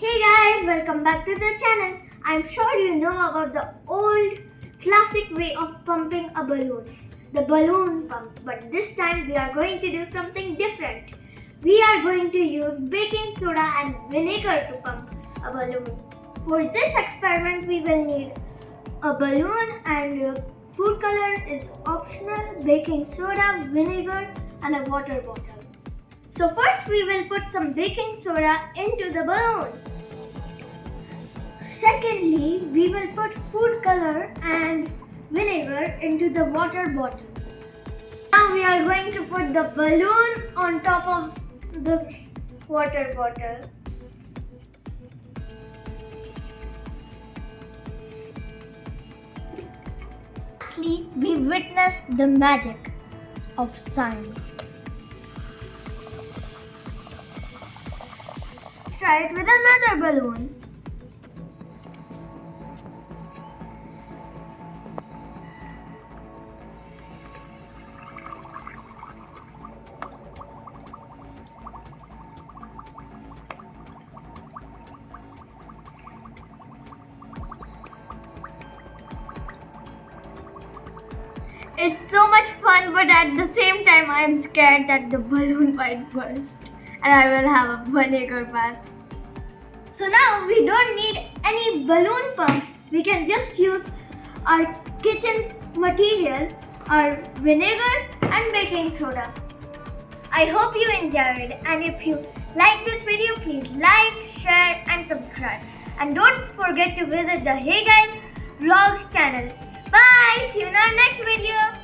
Hey guys, welcome back to the channel. I'm sure you know about the old classic way of pumping a balloon, the balloon pump. But this time we are going to do something different. We are going to use baking soda and vinegar to pump a balloon. For this experiment we will need a balloon and food color is optional, baking soda, vinegar and a water bottle. So first we will put some baking soda into the balloon. Secondly, we will put food color and vinegar into the water bottle. Now we are going to put the balloon on top of the water bottle. Lastly, we witness the magic of science. Try it with another balloon. It's so much fun, but at the same time I am scared that the balloon might burst and I will have a vinegar bath. So now we don't need any balloon pump. We can just use our kitchen material, our vinegar and baking soda. I hope you enjoyed, and if you like this video, please like, share and subscribe. And don't forget to visit the Hey Guys Vlogs channel. Bye! See you in our next video.